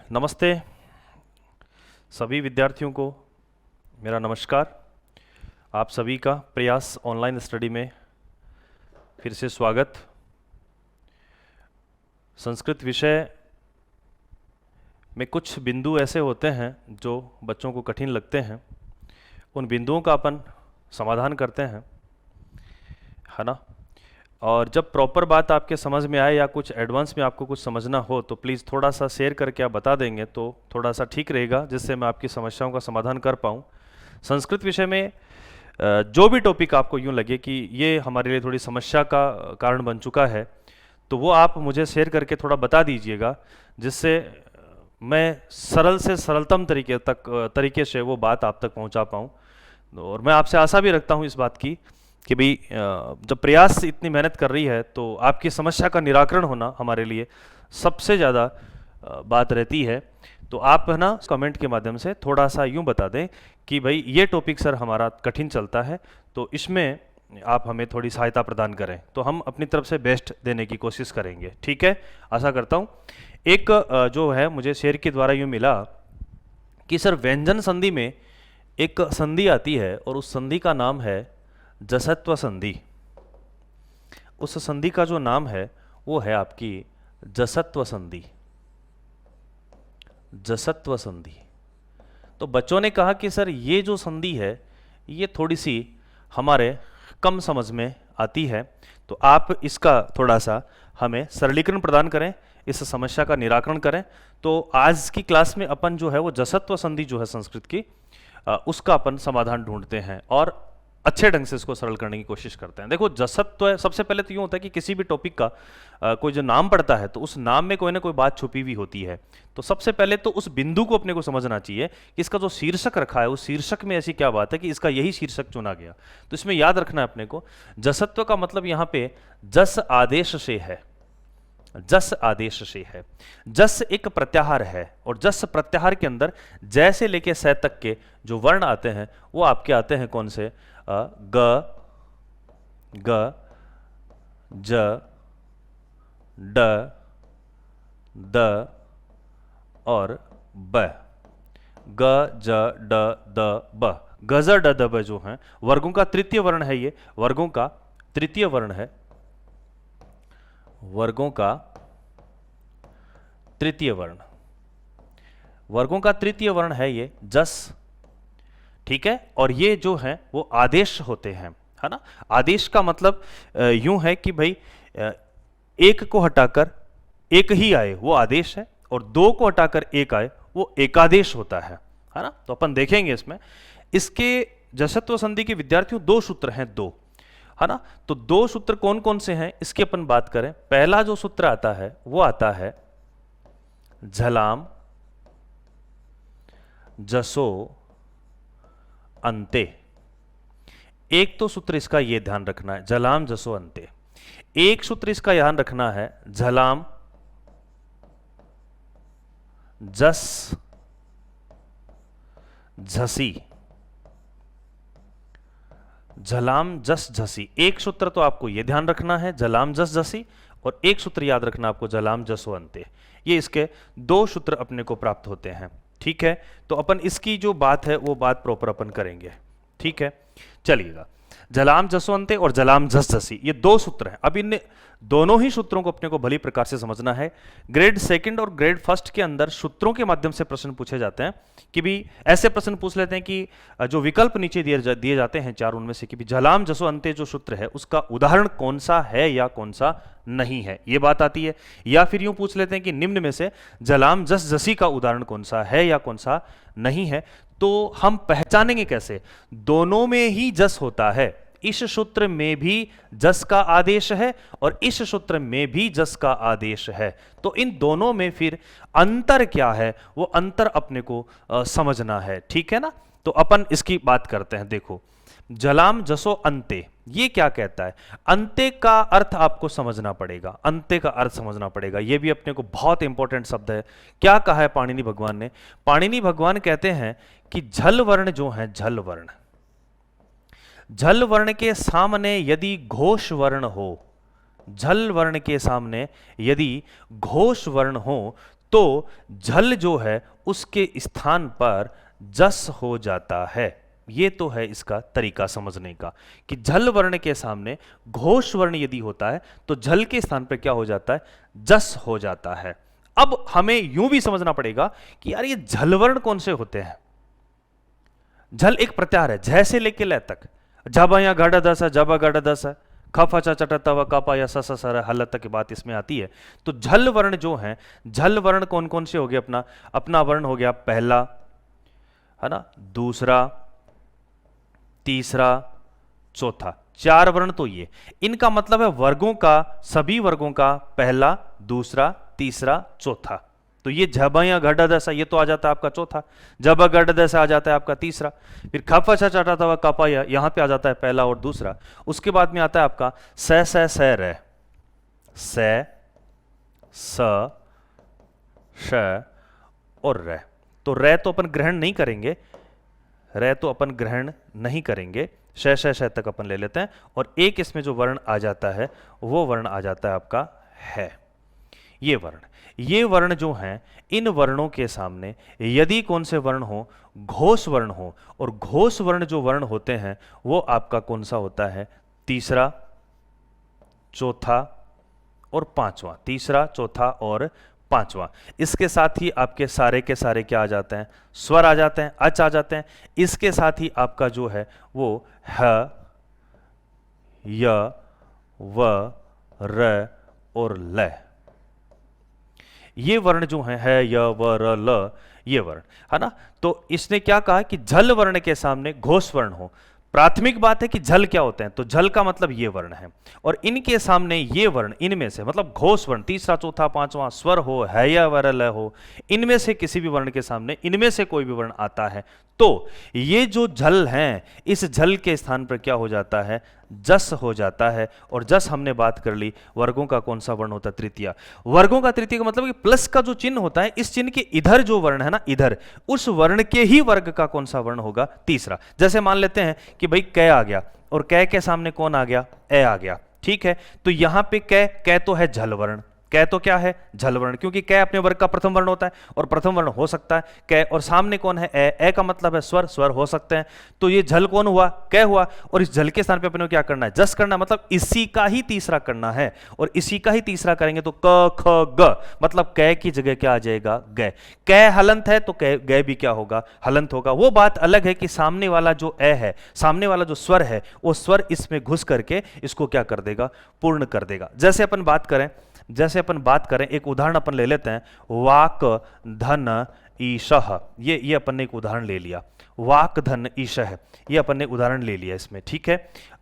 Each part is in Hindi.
नमस्ते सभी विद्यार्थियों को मेरा नमस्कार। आप सभी का प्रयास ऑनलाइन स्टडी में फिर से स्वागत। संस्कृत विषय में कुछ बिंदु ऐसे होते हैं जो बच्चों को कठिन लगते हैं, उन बिंदुओं का अपन समाधान करते हैं, है ना। और जब प्रॉपर बात आपके समझ में आए या कुछ एडवांस में आपको कुछ समझना हो तो प्लीज़ थोड़ा सा शेयर करके आप बता देंगे तो थोड़ा सा ठीक रहेगा, जिससे मैं आपकी समस्याओं का समाधान कर पाऊँ। संस्कृत विषय में जो भी टॉपिक आपको यूँ लगे कि ये हमारे लिए थोड़ी समस्या का कारण बन चुका है, तो वो आप मुझे शेयर करके थोड़ा बता दीजिएगा, जिससे मैं सरल से सरलतम तरीके से वो बात आप तक पहुंचा पाऊं। और मैं आपसे आशा भी रखता हूं इस बात की कि भाई जब प्रयास इतनी मेहनत कर रही है तो आपकी समस्या का निराकरण होना हमारे लिए सबसे ज़्यादा बात रहती है। तो आप है ना कमेंट के माध्यम से थोड़ा सा यूं बता दें कि भाई ये टॉपिक सर हमारा कठिन चलता है, तो इसमें आप हमें थोड़ी सहायता प्रदान करें, तो हम अपनी तरफ से बेस्ट देने की कोशिश करेंगे। ठीक है, आशा करता हूँ। एक जो है मुझे शेयर के द्वारा यूँ मिला कि सर व्यंजन संधि में एक संधि आती है और उस संधि का नाम है जसत्व संधि। उस संधि का जो नाम है वो है आपकी जसत्व संधि। जसत्व संधि। तो बच्चों ने कहा कि सर ये जो संधि है ये थोड़ी सी हमारे कम समझ में आती है, तो आप इसका थोड़ा सा हमें सरलीकरण प्रदान करें, इस समस्या का निराकरण करें। तो आज की क्लास में अपन जो है वो जसत्व संधि जो है संस्कृत की उसका अपन समाधान ढूंढते हैं और अच्छे ढंग से इसको सरल करने की कोशिश करते हैं। देखो जसत्व सबसे पहले तो यूँ होता है कि किसी भी टॉपिक का कोई जो नाम पड़ता है तो उस नाम में कोई ना कोई बात छुपी हुई होती है। तो सबसे पहले तो उस बिंदु को अपने को समझना चाहिए कि इसका जो शीर्षक रखा है उस शीर्षक में ऐसी क्या बात है कि इसका यही शीर्षक चुना गया। तो इसमें याद रखना है अपने को, जसत्व का मतलब यहाँ पे जस आदेश से है। जस आदेश से है। जस एक प्रत्याहार है और जस प्रत्याहार के अंदर जैसे लेके से तक के जो वर्ण आते हैं वो आपके आते हैं कौन से? ग, ग, ज, ड, द और ब। ग, ज, ड, द, ब। ग, ज, ड, द, ब जो हैं वर्गों का तृतीय वर्ण है। ये वर्गों का तृतीय वर्ण है। वर्गों का तृतीय वर्ण। वर्गों का तृतीय वर्ण है ये जस। ठीक है, और ये जो है वो आदेश होते हैं, है ना। आदेश का मतलब यूं है कि भाई एक को हटाकर एक ही आए वो आदेश है, और दो को हटाकर एक आए वो एकादेश होता है ना। तो अपन देखेंगे इसमें इसके जसत्व संधि के विद्यार्थियों दो सूत्र हैं, दो, है ना। तो दो सूत्र कौन कौन से हैं इसकी अपन बात करें। पहला जो सूत्र आता है वो आता है झलाम जसो अंते। एक तो सूत्र इसका ये ध्यान रखना है, झलाम जसो अंते। एक सूत्र इसका ध्यान रखना है झलाम जस झसी। झलाम जस झसी, एक सूत्र तो आपको यह ध्यान रखना है झलाम जस झसी, और एक सूत्र याद रखना आपको झलाम जसो अंते। ये इसके दो सूत्र अपने को प्राप्त होते हैं। ठीक है, तो अपन इसकी जो बात है वो बात प्रॉपर अपन करेंगे। ठीक है, चलिएगा। झलाम जसो अंते और झलाम जस झसी ये दो सूत्र हैं। अब इन दोनों ही सूत्रों को अपने को भली प्रकार से समझना है। ग्रेड सेकंड और ग्रेड फर्स्ट के अंदर सूत्रों के माध्यम से प्रश्न पूछे जाते हैं कि भी ऐसे प्रश्न पूछ लेते हैं कि जो विकल्प नीचे दिए जाते हैं चार, उनमें से कि भी झलाम जसो अंते जो सूत्र है उसका उदाहरण कौन सा है या कौन सा नहीं है, ये बात आती है। या फिर यूं पूछ लेते हैं कि निम्न में से झलाम जस झसी का उदाहरण कौन सा है या कौन सा नहीं है। तो हम पहचानेंगे कैसे? दोनों में ही जस होता है। इस सूत्र में भी जस का आदेश है और इस सूत्र में भी जस का आदेश है। तो इन दोनों में फिर अंतर क्या है वो अंतर अपने को समझना है। ठीक है ना। तो अपन इसकी बात करते हैं। देखो झलाम जसो अंते ये क्या कहता है? अंते का अर्थ आपको समझना पड़ेगा। अंते का अर्थ समझना पड़ेगा, ये भी अपने को बहुत इंपॉर्टेंट शब्द है। क्या कहा है पाणिनि भगवान ने? पाणिनि भगवान कहते हैं कि झल वर्ण जो है, झल वर्ण, झल वर्ण के सामने यदि घोष वर्ण हो, झल वर्ण के सामने यदि घोष वर्ण हो तो झल जो है उसके स्थान पर जस हो जाता है। ये तो है इसका तरीका समझने का कि झल वर्ण के सामने घोष वर्ण यदि होता है तो झल के स्थान पर क्या हो जाता है, जस हो जाता है। अब हमें यूं भी समझना पड़ेगा कि यार ये झल वर्ण कौन से होते हैं। झल एक प्रत्याहार है, झ से लेके ल तक, झब या गढ़ दस है, जब गढ़ दस है, खफ च चट तव कपा या स सर हल तक की बात इसमें आती है। तो झल वर्ण जो है, झल वर्ण कौन कौन से हो गए, अपना वर्ण हो गया पहला, है ना, दूसरा, तीसरा, चौथा, 4 वर्ण। तो ये इनका मतलब है वर्गों का, सभी वर्गों का पहला, दूसरा, तीसरा, चौथा। तो ये झब या गढ़ दसा ये तो आ जाता है आपका चौथा, जब गढ़ दसा आ जाता है आपका तीसरा, फिर खफ च चटा तवा कपा या यहां पे आ जाता है पहला और दूसरा। उसके बाद में आता है आपका स रे, स स श और रे। तो रे तो अपन ग्रहण नहीं करेंगे, रे तो अपन ग्रहण नहीं करेंगे, श तक अपन ले लेते हैं। और एक इसमें जो वर्ण आ जाता है वो वर्ण आ जाता है आपका है। ये वर्ण जो हैं, इन वर्णों के सामने यदि कौन से वर्ण हो, घोष वर्ण हो, और घोष वर्ण जो वर्ण होते हैं वो आपका कौन सा होता है, तीसरा, चौथा और पांचवा, तीसरा, चौथा और पांचवा। इसके साथ ही आपके सारे के सारे क्या आ जाते हैं, स्वर आ जाते हैं, अच आ जाते हैं। इसके साथ ही आपका जो है वो ह, य, व, र और ल, ये वर्ण जो है य, व, र, ल, ये वर्ण, है ना। तो इसने क्या कहा कि झल वर्ण के सामने घोष वर्ण हो। प्राथमिक बात है कि झल क्या होते हैं, तो झल का मतलब ये वर्ण है, और इनके सामने ये वर्ण, इनमें से मतलब घोष वर्ण, तीसरा, चौथा, पांचवा, स्वर हो, है या वर, ल हो, इनमें से किसी भी वर्ण के सामने इनमें से कोई भी वर्ण आता है तो ये जो झल हैं, इस झल के स्थान पर क्या हो जाता है, जस हो जाता है। और जस हमने बात कर ली, वर्गों का कौन सा वर्ण होता है, तृतीया। वर्गों का तृतीय का मतलब कि प्लस का जो चिन्ह होता है, इस चिन्ह के इधर जो वर्ण है ना, इधर उस वर्ण के ही वर्ग का कौन सा वर्ण होगा, तीसरा। जैसे मान लेते हैं कि भाई कै आ गया और कै के सामने कौन आ गया, ए आ गया, ठीक है। तो यहां पे कै तो है झल वर्ण, कै तो क्या है, झल वर्ण, क्योंकि कै अपने वर्ग का प्रथम वर्ण होता है और प्रथम वर्ण हो सकता है कै, और सामने कौन है, ए का मतलब है स्वर, स्वर हो सकते हैं। तो ये झल कौन हुआ, कै हुआ, और इस झल के स्थान पे अपने को क्या करना है, जस करना, मतलब इसी का ही तीसरा करना है। और इसी का ही तीसरा करेंगे तो क, ख, ग, मतलब कै की जगह क्या आ जाएगा, ग। कै हलंत है तो ग भी क्या होगा, हलंत होगा। वो बात अलग है कि सामने वाला जो ए है, सामने वाला जो स्वर है, वो स्वर इसमें घुस करके इसको क्या कर देगा, पूर्ण कर देगा। जैसे अपन बात करें, एक उदाहरण अपन ले लेते हैं, वाक धन ईशः, ये अपन ने एक उदाहरण ले लिया, वाक धन ईशः, ये अपन ने उदाहरण ले लिया इसमें, ठीक है।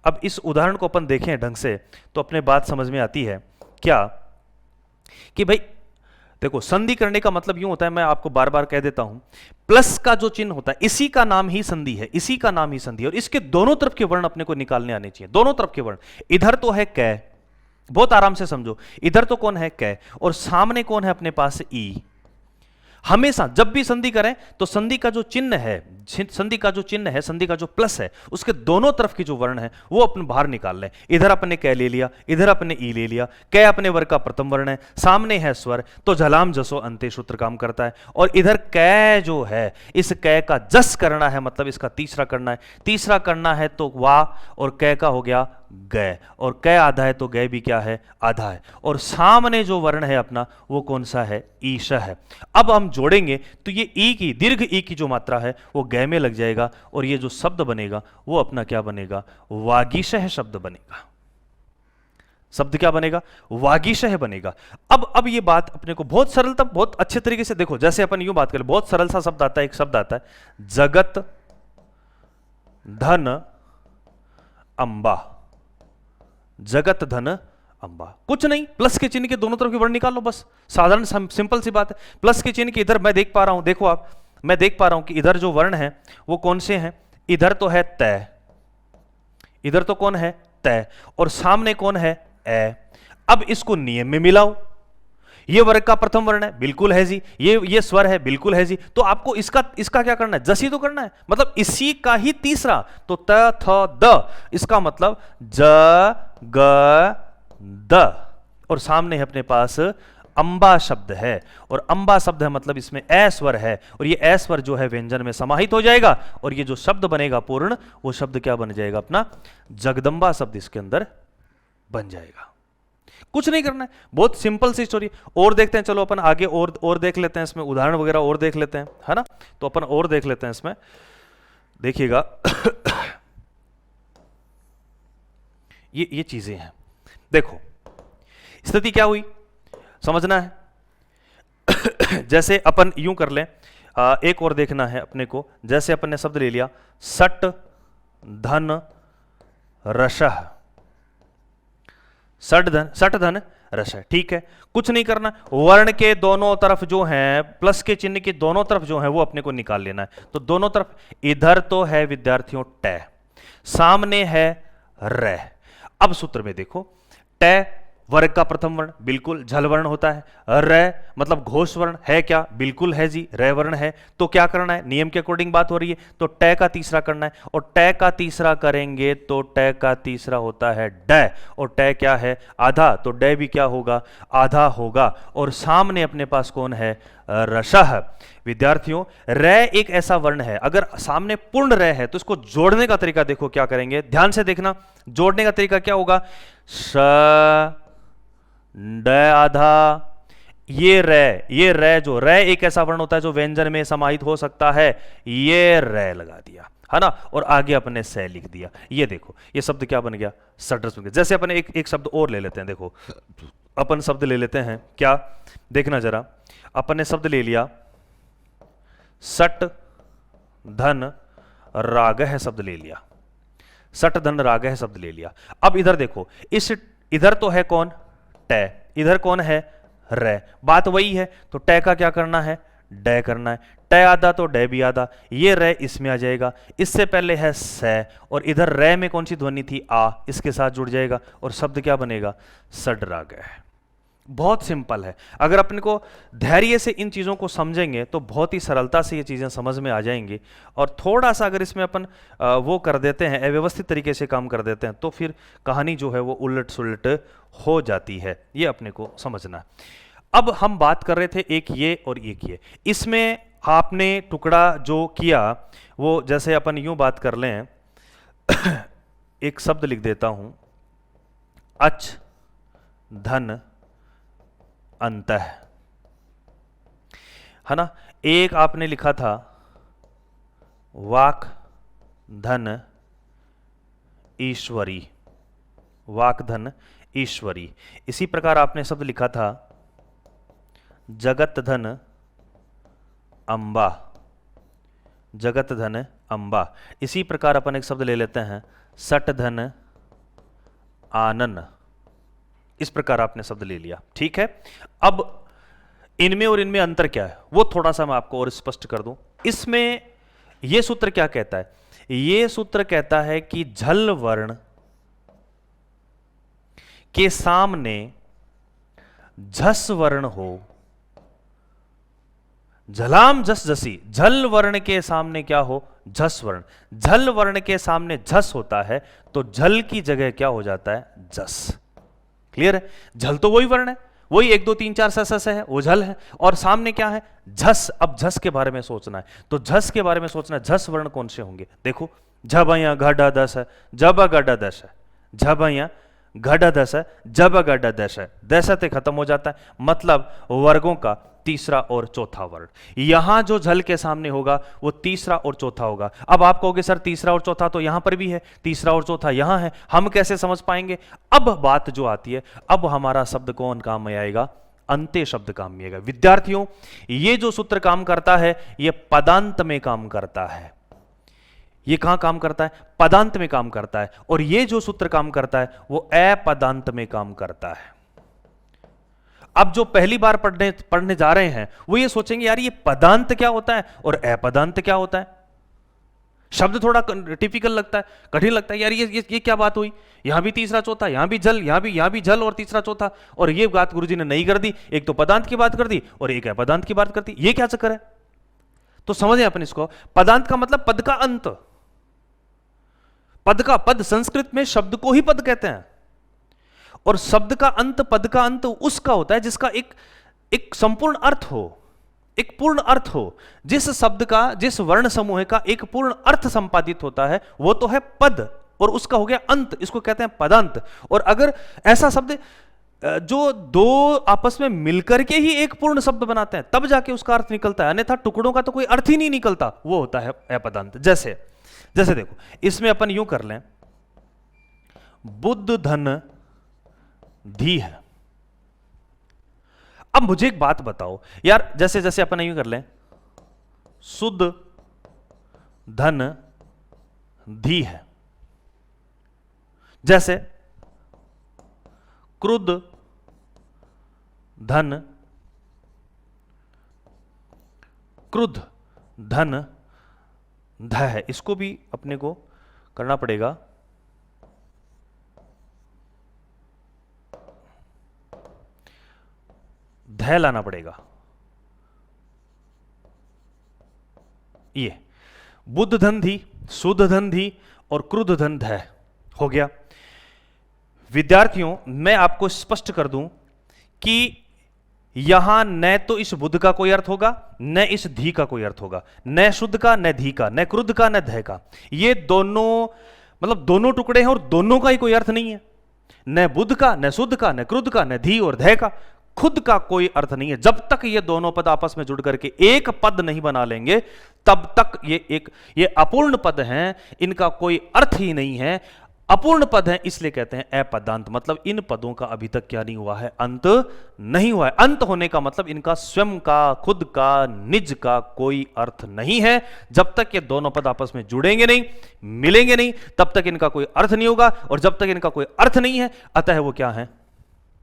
अब इस उदाहरण को अपन देखें ढंग से तो अपने बात समझ में आती है क्या, कि भाई देखो, संधि करने का मतलब यूं होता है, मैं आपको बार बार कह देता हूं, प्लस का जो चिन्ह होता है इसी का नाम ही संधि है, इसी का नाम ही संधि है। और इसके दोनों तरफ के वर्ण अपने को निकालने आने चाहिए, दोनों तरफ के वर्ण। इधर तो है कै, बहुत आराम से समझो, इधर तो कौन है कै, और सामने कौन है अपने पास ई। हमेशा जब भी संधि करें तो संधि का जो चिन्ह है, संधि का जो प्लस है, उसके दोनों तरफ की जो वर्ण है वो अपन बाहर निकाल लें। इधर अपने कै ले लिया, इधर अपने ई ले लिया, कै अपने वर्ग का प्रथम वर्ण है, सामने है स्वर, तो झलाम जसो अंते सूत्र काम करता है। और इधर कै जो है, इस कै का जस करना है, मतलब इसका तीसरा करना है, तीसरा करना है तो वाह, और कै का हो गया गय, और कै आधा है तो गय भी क्या है, आधा है। और सामने जो वर्ण है अपना वो कौन सा है, ईश है। अब हम जोड़ेंगे तो ये ई की, दीर्घ ई की जो मात्रा है वो गय में लग जाएगा, और ये जो शब्द बनेगा वो अपना क्या बनेगा, वागीशः शब्द बनेगा। शब्द क्या बनेगा, वागीशः बनेगा। अब ये बात अपने को बहुत सरलता, बहुत अच्छे तरीके से देखो, जैसे अपन यूं बात करें, बहुत सरल सा शब्द आता है, एक शब्द आता है जगत धन अंबा, जगत धन अंबा। कुछ नहीं, प्लस के चिन्ह के दोनों तरफ के वर्ण निकाल लो, बस साधारण सिंपल सी बात है। प्लस के चिन्ह के इधर मैं देख पा रहा हूं, देखो आप, मैं देख पा रहा हूं कि इधर जो वर्ण है वो कौन से हैं, इधर तो है तय, इधर तो कौन है तय, और सामने कौन है ए। अब इसको नियम में मिलाओ, ये वर्ग का प्रथम वर्ण है, बिल्कुल है जी, ये स्वर है, बिल्कुल है जी। तो आपको इसका क्या करना है, जसी तो करना है, मतलब इसी का ही तीसरा, तो त थ द, इसका मतलब ज ग द, और सामने है अपने पास अंबा शब्द है, और अंबा शब्द है मतलब इसमें ए स्वर है, और ये ए स्वर जो है व्यंजन में समाहित हो जाएगा, और ये जो शब्द बनेगा पूर्ण, वो शब्द क्या बन जाएगा अपना, जगदम्बा शब्द इसके अंदर बन जाएगा। कुछ नहीं करना है, बहुत सिंपल सी स्टोरी। और देखते हैं, चलो अपन आगे और देख लेते हैं, इसमें उदाहरण वगैरह और देख लेते हैं, है ना। तो अपन और देख लेते हैं इसमें, देखिएगा ये चीजें हैं। देखो स्थिति क्या हुई समझना है। जैसे अपन यूं कर लें, एक और देखना है अपने को। जैसे अपन ने शब्द ले लिया सट धन रसह, सट धन रसह, ठीक है। कुछ नहीं करना, वर्ण के दोनों तरफ जो है, प्लस के चिन्ह के दोनों तरफ जो है वो अपने को निकाल लेना है। तो दोनों तरफ, इधर तो है विद्यार्थियों ट, सामने है र। अब सूत्र में देखो, ट वर्ग का प्रथम वर्ण, बिल्कुल झल वर्ण होता है। र मतलब घोष वर्ण है क्या, बिल्कुल है जी, र वर्ण है। तो क्या करना है, नियम के अकॉर्डिंग बात हो रही है, तो ट का तीसरा करना है, और ट का तीसरा करेंगे तो ट का तीसरा होता है ड, और ट क्या है, आधा, तो ड भी क्या होगा, आधा होगा। और सामने अपने पास कौन है, रसह। विद्यार्थियों र एक ऐसा वर्ण है, अगर सामने पूर्ण र है तो इसको जोड़ने का तरीका देखो क्या करेंगे, ध्यान से देखना। जोड़ने का तरीका क्या होगा, स ड आधा, ये रे जो रे एक ऐसा वर्ण होता है जो व्यंजन में समाहित हो सकता है, ये रे लगा दिया, है ना, और आगे अपने से लिख दिया। ये देखो ये शब्द क्या बन गया, सटरस बन गया। जैसे अपन एक शब्द और ले लेते हैं, देखो अपन शब्द ले लेते हैं क्या, देखना जरा, अपन ने शब्द ले लिया सट धन रागह शब्द ले लिया, सट धन रागह शब्द ले लिया। अब इधर देखो, इस इधर तो है कौन, ट, इधर कौन है, र, बात वही है। तो ट का क्या करना है, ड करना है। ट आधा तो ड भी आधा, ये र इसमें आ जाएगा, इससे पहले है स, और इधर र में कौन सी ध्वनि थी, आ, इसके साथ जुड़ जाएगा, और शब्द क्या बनेगा, सडराग है। बहुत सिंपल है। अगर अपने को धैर्य से इन चीज़ों को समझेंगे तो बहुत ही सरलता से ये चीज़ें समझ में आ जाएंगी। और थोड़ा सा अगर इसमें अपन वो कर देते हैं, अव्यवस्थित तरीके से काम कर देते हैं, तो फिर कहानी जो है वो उलट सुलट हो जाती है। ये अपने को समझना है। अब हम बात कर रहे थे एक ये और एक ये, इसमें आपने टुकड़ा जो किया वो, जैसे अपन यूं बात कर लें, एक शब्द लिख देता हूं, अच धन अंतः, है ना। एक आपने लिखा था वाक धन ईश्वरी, वाक धन ईश्वरी। इसी प्रकार आपने शब्द लिखा था जगत धन अंबा, जगत धन अंबा। इसी प्रकार अपन एक शब्द ले लेते हैं सट धन आनन। इस प्रकार आपने शब्द ले लिया, ठीक है। अब इनमें और इनमें अंतर क्या है वो थोड़ा सा मैं आपको और स्पष्ट कर दूं। इसमें यह सूत्र क्या कहता है, यह सूत्र कहता है कि झल वर्ण के सामने झस वर्ण हो, झलाम झस झसी, झल वर्ण के सामने क्या हो, झस वर्ण। झल वर्ण के सामने झस होता है तो झल की जगह क्या हो जाता है, जस। क्लियर है, झल तो वही वर्ण है, वही 1 2 3 4 स है, वो झल है, और सामने क्या है, झस। अब झस के बारे में सोचना है, तो झस के बारे में सोचना है, झस वर्ण कौन से होंगे। देखो झब यहाँ घड़ा दस है, जब गड़ा दस है, झब यहाँ घड़ा दस है, जब गड़ा दस है, दशते खत्म हो जाता है, मतलब वर्गों का तीसरा और चौथा वर्ण। यहां जो झल के सामने होगा वो तीसरा और चौथा होगा। अब आप कहोगे सर तीसरा और चौथा तो यहां पर भी है, तीसरा और चौथा यहां है, हम कैसे समझ पाएंगे। अब बात जो आती है, अब हमारा शब्द कौन काम में आएगा, अंत्य शब्द काम में आएगा। विद्यार्थियों ये जो सूत्र काम करता है ये पदांत में काम करता है। ये कहां काम करता है, पदांत में काम करता है, और ये जो सूत्र काम करता है वो अपदांत में काम करता है। अब जो पहली बार पढ़ने जा रहे हैं वो ये सोचेंगे यार ये पदांत क्या होता है और अपदांत क्या होता है। शब्द थोड़ा टिपिकल लगता है, कठिन लगता है, यार ये क्या बात हुई, यहां भी तीसरा चौथा, यहां भी जल, यहां भी जल और तीसरा चौथा, और ये बात गुरुजी ने नहीं कर दी, एक तो पदांत की बात कर दी और एक अपदांत की बात कर दी, ये क्या चक्कर है। तो समझे अपन इसको, पदांत का मतलब पद का अंत, पद का पद, संस्कृत में शब्द को ही पद कहते हैं, और शब्द का अंत, पद का अंत उसका होता है जिसका एक एक संपूर्ण अर्थ हो, एक पूर्ण अर्थ हो, जिस शब्द का, जिस वर्ण समूह का एक पूर्ण अर्थ संपादित होता है, वो तो है पद, और उसका हो गया अंत, इसको कहते हैं पदांत। और अगर ऐसा शब्द जो दो आपस में मिलकर के ही एक पूर्ण शब्द बनाते हैं तब जाके उसका अर्थ निकलता है, अन्यथा टुकड़ों का तो कोई अर्थ ही नहीं निकलता, वो होता है अपदांत। जैसे जैसे देखो, इसमें अपन यूं कर लें, बुद्ध धन धी है। अब मुझे एक बात बताओ यार, जैसे जैसे अपन यूं कर लें, शुद्ध धन धी है, जैसे क्रुद्ध धन क्रुद्ध धन ध है, इसको भी अपने को करना पड़ेगा ध लाना पड़ेगा। ये बुद्ध धन धी, शुद्ध धन धी और क्रुद्ध धन ध हो गया। विद्यार्थियों, मैं आपको स्पष्ट कर दूं कि यहां न तो इस बुद्ध का कोई अर्थ होगा, न इस धी का कोई अर्थ होगा, न शुद्ध का, न धी का, न क्रुद्ध का, न ध का। ये दोनों मतलब दोनों टुकड़े हैं और दोनों का ही कोई अर्थ नहीं है, न बुद्ध का, न शुद्ध का, न क्रुद्ध का, न धी और ध का। खुद का कोई अर्थ नहीं है। जब तक ये दोनों पद आपस में जुड़ करके एक पद नहीं बना लेंगे, तब तक ये अपूर्ण पद हैं, इनका कोई अर्थ ही नहीं है, अपूर्ण पद है, इसलिए कहते हैं अपदांत। मतलब इन पदों का अभी तक क्या नहीं हुआ है, अंत नहीं हुआ है। अंत होने का मतलब इनका स्वयं का, खुद का, निज का कोई अर्थ नहीं है। जब तक ये दोनों पद आपस में जुड़ेंगे नहीं, मिलेंगे नहीं, तब तक इनका कोई अर्थ नहीं होगा, और जब तक इनका कोई अर्थ नहीं है, अतः वो क्या है,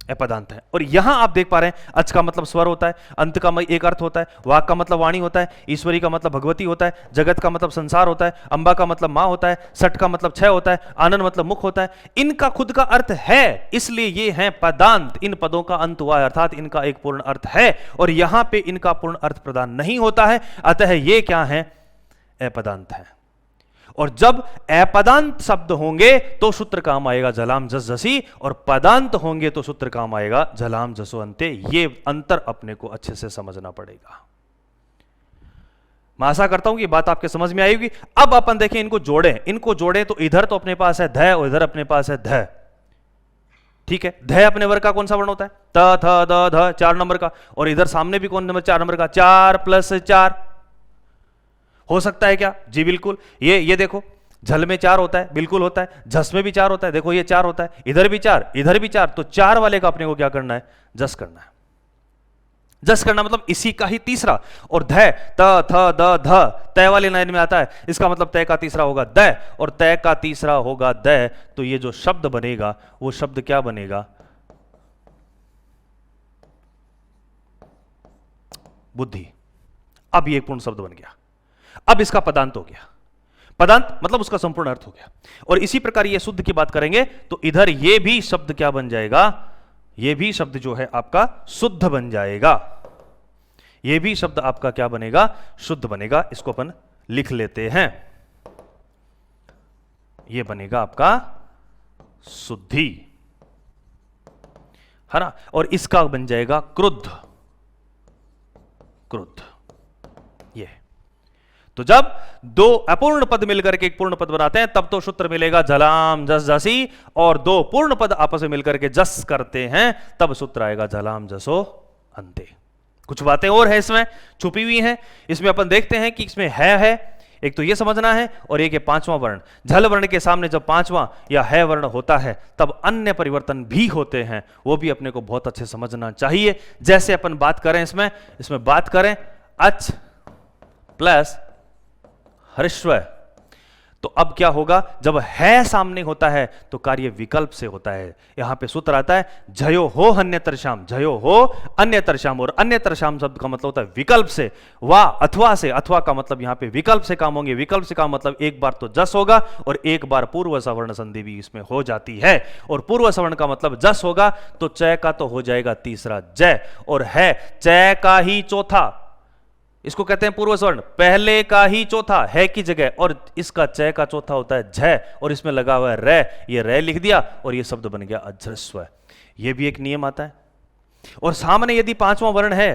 अपदांत है। और यहां आप देख पा रहे हैं, अच का मतलब स्वर होता है, अंत का एक अर्थ होता है, वाक का मतलब वाणी होता है, ईश्वरी का मतलब भगवती होता है, जगत का मतलब संसार होता है, अंबा का मतलब मां होता है, सठ का मतलब छह होता है, आनंद मतलब मुख होता है। इनका खुद का अर्थ है, इसलिए ये हैं पदांत। इन पदों का अंत हुआ है, अर्थात इनका एक पूर्ण अर्थ है, और यहां पे इनका पूर्ण अर्थ प्रदान नहीं होता है, अतः ये क्या है, अपदांत है। और जब अपदांत शब्द होंगे तो सूत्र काम आएगा जलाम जस जसी, और पदांत होंगे तो सूत्र काम आएगा जलाम जसो अंते। ये अंतर अपने को अच्छे से समझना पड़ेगा। मैं आशा करता हूं कि बात आपके समझ में आएगी। अब अपन देखें, इनको जोड़ें तो इधर तो अपने पास है ध और इधर अपने पास है ध, ठीक है। ध अपने वर्ग का कौन सा वर्ण होता है, त थ द ध, 4 नंबर का, और इधर सामने भी कौन नंबर, 4 नंबर का, 4 + 4 हो सकता है क्या, जी बिल्कुल। ये देखो, झल में 4 होता है, बिल्कुल होता है, झस में भी 4 होता है, देखो ये 4 होता है, इधर भी 4, इधर भी 4, तो 4 वाले का अपने को क्या करना है, जस करना है। जस करना मतलब इसी का ही तीसरा। और ध, त थ द ध तय वाले लाइन में आता है, इसका मतलब तय का तीसरा होगा द, और तय का तीसरा होगा द, तो ये जो शब्द बनेगा वो शब्द क्या बनेगा, बुद्धि। अब ये एक पूर्ण शब्द बन गया, अब इसका पदांत हो गया। पदांत मतलब उसका संपूर्ण अर्थ हो गया। और इसी प्रकार ये शुद्ध की बात करेंगे तो इधर ये भी शब्द क्या बन जाएगा, ये भी शब्द जो है आपका शुद्ध बन जाएगा। ये भी शब्द आपका क्या बनेगा, शुद्ध बनेगा। इसको अपन लिख लेते हैं, ये बनेगा आपका शुद्धि, है ना। और इसका बन जाएगा क्रुद्ध, क्रुद्ध। ये तो जब दो अपूर्ण पद मिलकर के एक पूर्ण पद बनाते हैं तब तो सूत्र मिलेगा झलाम जस जसी, और दो पूर्ण पद आपस में मिलकर के जस करते हैं तब सूत्र आएगा झलाम जसो अंते। कुछ बातें और है इसमें छुपी हुई हैं, इसमें अपन देखते हैं कि इसमें है एक तो ये समझना है, और एक है 5वां वर्ण। झल वर्ण के सामने जब 5वां या है वर्ण होता है तब अन्य परिवर्तन भी होते हैं, वो भी अपने को बहुत अच्छे समझना चाहिए। जैसे अपन बात करें इसमें बात करें अच प्लस ह्रस्व, तो अब क्या होगा, जब है सामने होता है तो कार्य विकल्प से होता है। यहां पे सूत्र आता है झयो हो अन्यतरशाम, झयो हो अन्यतरशाम, और अन्यतरशाम शब्द का मतलब होता है विकल्प से, वा अथवा से, अथवा का मतलब यहां पे विकल्प से काम होंगे। विकल्प से काम मतलब एक बार तो जस होगा और एक बार पूर्व सवर्ण संधि भी इसमें हो जाती है, और पूर्व सवर्ण का मतलब जस होगा तो चय का तो हो जाएगा तीसरा जय, और है चय का ही चौथा, इसको कहते हैं पूर्व स्वर्ण, पहले का ही चौथा है की जगह, और इसका चय का चौथा होता है झ, और इसमें लगा हुआ है रे, ये रे लिख दिया और ये शब्द बन गया अझ्रस्व। ये भी एक नियम आता है। और सामने यदि पांचवां वर्ण है,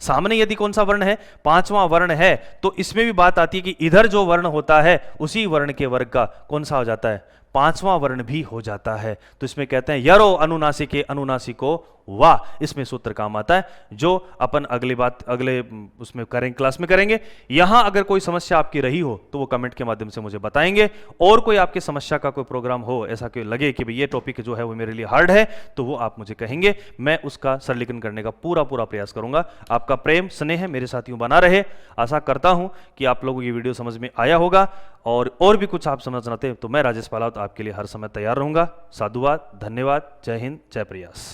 सामने यदि कौन सा वर्ण है, पांचवां वर्ण है, तो इसमें भी बात आती है कि इधर जो वर्ण होता है उसी वर्ण के वर्ग का कौन सा हो जाता है, पांचवां वर्ण भी हो जाता है। तो इसमें कहते हैं यरो अनुनासिके अनुनासिको वाह, इसमें सूत्र काम आता है, जो अपन अगले उसमें करेंगे, क्लास में करेंगे। यहां अगर कोई समस्या आपकी रही हो तो वो कमेंट के माध्यम से मुझे बताएंगे, और कोई आपकी समस्या का कोई प्रोग्राम हो, ऐसा कोई लगे कि भाई ये टॉपिक जो है वो मेरे लिए हार्ड है, तो वो आप मुझे कहेंगे, मैं उसका सरलीकरण करने का पूरा प्रयास करूंगा। आपका प्रेम स्नेह मेरे साथियों बना रहे। आशा करता हूं कि आप लोगों को ये वीडियो समझ में आया होगा, और भी कुछ आप समझना चाहते हैं तो मैं राजेश पालावत आपके लिए हर समय तैयार रहूंगा। साधुवाद, धन्यवाद, जय हिंद, जय प्रयास।